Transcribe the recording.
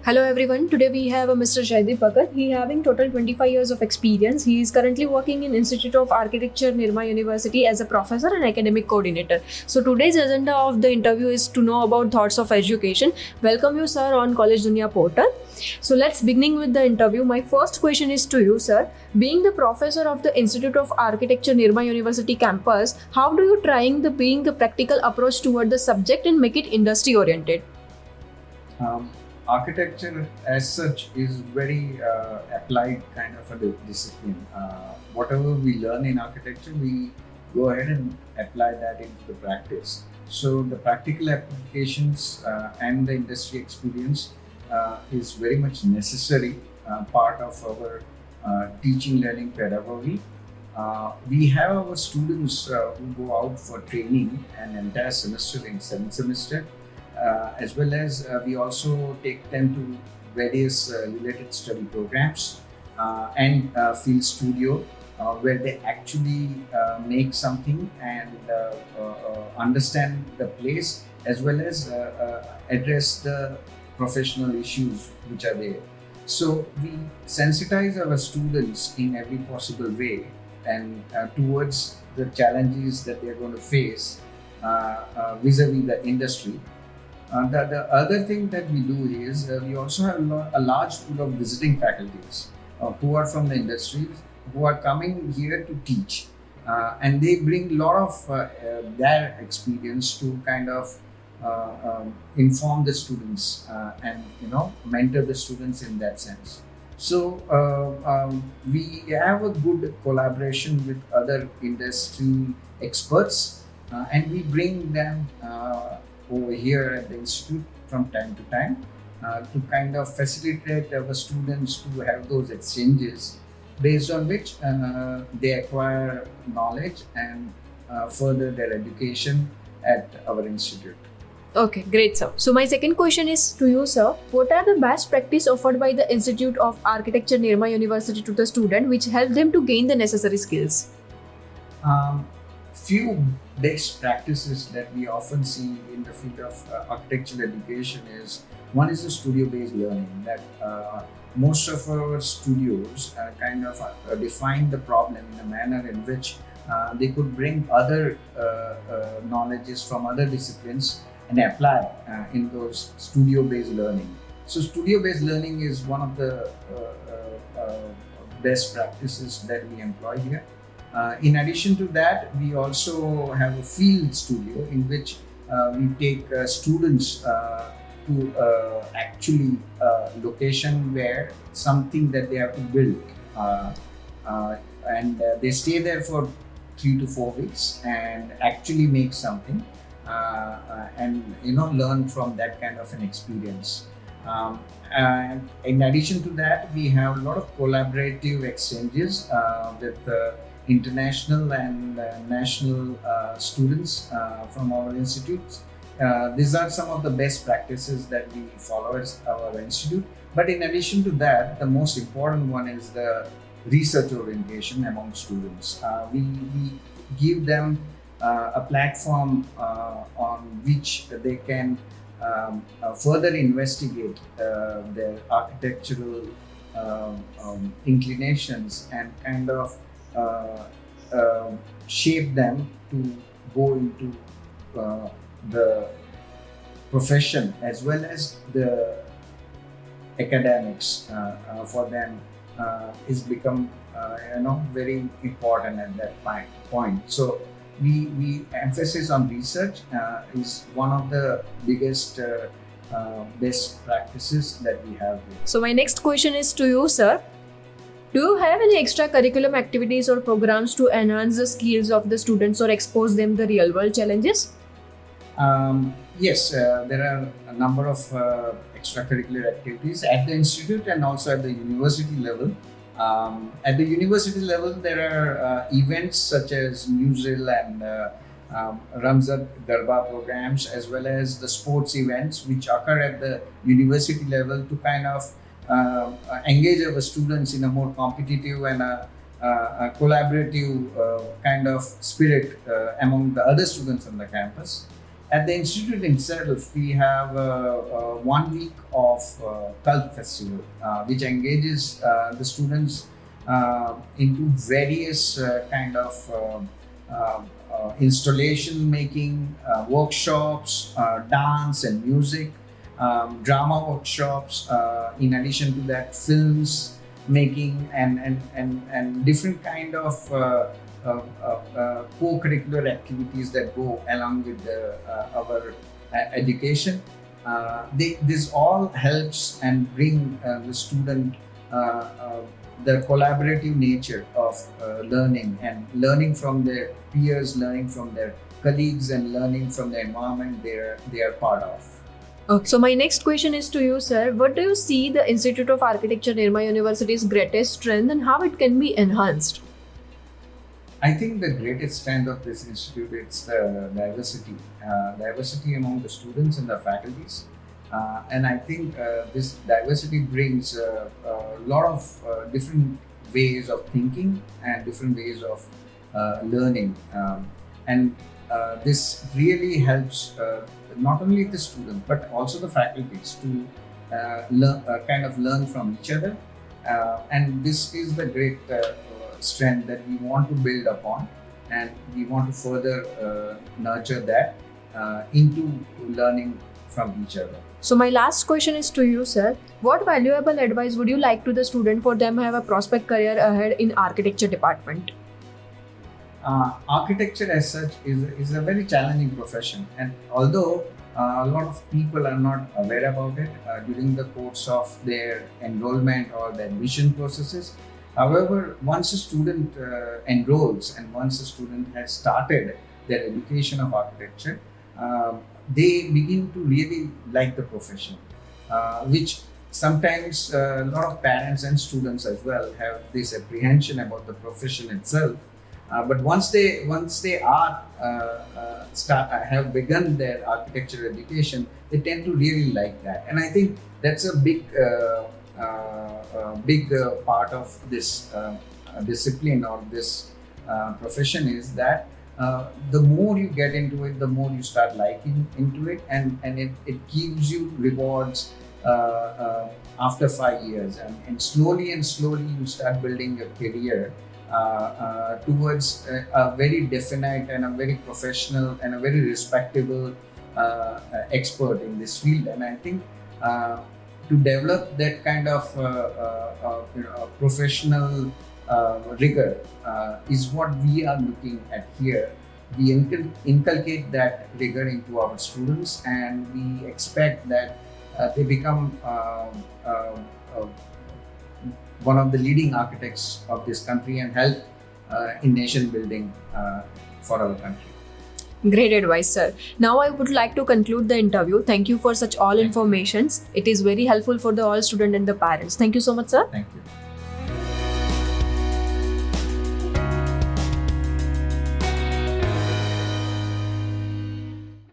Hello everyone. Today we have Mr. Jaydeep Bhagat. He having total 25 years of experience. He is currently working in Institute of Architecture, Nirma University as a professor and academic coordinator. So today's agenda of the interview is to know about thoughts of education. Welcome you, sir, on College Dunia portal. So let's beginning with the interview. My first question is to you, sir. Being the professor of the Institute of Architecture, Nirma University campus, how do you trying the being the practical approach toward the subject and make it industry oriented? Architecture as such is very applied kind of a discipline. Whatever we learn in architecture, we go ahead and apply that into the practice. So the practical applications and the industry experience is very much necessary part of our teaching learning pedagogy. We have our students who go out for training an entire semester in 7th semester. As well as we also take them to various related study programs and field studio where they actually make something and understand the place as well as address the professional issues which are there. So we sensitize our students in every possible way and towards the challenges that they are going to face vis-a-vis the industry. The other thing that we do is we also have a large pool of visiting faculties who are from the industries who are coming here to teach, and they bring a lot of their experience to kind of inform the students and mentor the students in that sense. So we have a good collaboration with other industry experts, and we bring them over here at the institute from time to time to kind of facilitate our students to have those exchanges based on which they acquire knowledge and further their education at our institute. Okay, great, sir. So my second question is to you, sir. What are the best practice offered by the Institute of Architecture, Nirma University to the student which help them to gain the necessary skills? Few best practices that we often see in the field of architectural education is one is the studio-based learning, that most of our studios kind of define the problem in a manner in which they could bring other knowledges from other disciplines and apply in those studio-based learning. So studio-based learning is one of the best practices that we employ here. In addition to that, we also have a field studio in which we take students to actually location where something that they have to build, and they stay there for 3 to 4 weeks and actually make something and learn from that kind of an experience. And in addition to that, we have a lot of collaborative exchanges with international and national students from our institutes. These are some of the best practices that we follow as our institute. But in addition to that, the most important one is the research orientation among students. We give them a platform on which they can further investigate their architectural inclinations and kind of shape them to go into the profession as well as the academics for them is become very important at that point. So we emphasis on research is one of the biggest best practices that we have here. So my next question is to you, sir. Do you have any extracurriculum activities or programs to enhance the skills of the students or expose them the real world challenges? Yes, there are a number of extracurricular activities at the institute and also at the university level. At the university level, there are events such as newsreel and Ramzan Garba programs, as well as the sports events which occur at the university level to kind of engage our students in a more competitive and a collaborative kind of spirit among the other students on the campus. At the institute itself, we have 1 week of cult festival, which engages the students into various kind of installation making, workshops, dance and music, drama workshops. In addition to that, films making and different kind of co-curricular activities that go along with our education. This all helps and bring the student the collaborative nature of learning, and learning from their peers, learning from their colleagues, and learning from the environment they are part of. Okay. So my next question is to you, sir. What do you see the Institute of Architecture, Nirma University's greatest strength, and how it can be enhanced? I think the greatest strength of this institute is the diversity among the students and the faculties. And I think this diversity brings a lot of different ways of thinking and different ways of learning. And this really helps not only the students but also the faculties to learn from each other. And this is the great strength that we want to build upon, and we want to further nurture that into learning from each other. So my last question is to you, sir. What valuable advice would you like to the student for them have a prospect career ahead in architecture department? Architecture as such is a very challenging profession, and although a lot of people are not aware about it during the course of their enrollment or the admission processes. However, once a student enrolls and once a student has started their education of architecture, they begin to really like the profession, which sometimes a lot of parents and students as well have this apprehension about the profession itself. But once they are have begun their architecture education, they tend to really like that, and I think that's a big part of this discipline or this profession, is that the more you get into it, the more you start liking into it, and it gives you rewards after 5 years, and slowly you start building your career towards a very definite and a very professional and a very respectable expert in this field. And I think to develop that kind of professional rigor is what we are looking at here. We inculcate that rigor into our students, and we expect that they become one of the leading architects of this country and help in nation building for our country. Great advice, sir. Now I would like to conclude the interview. Thank you for such all informations. It is very helpful for the all student and the parents. Thank you so much, sir. Thank you.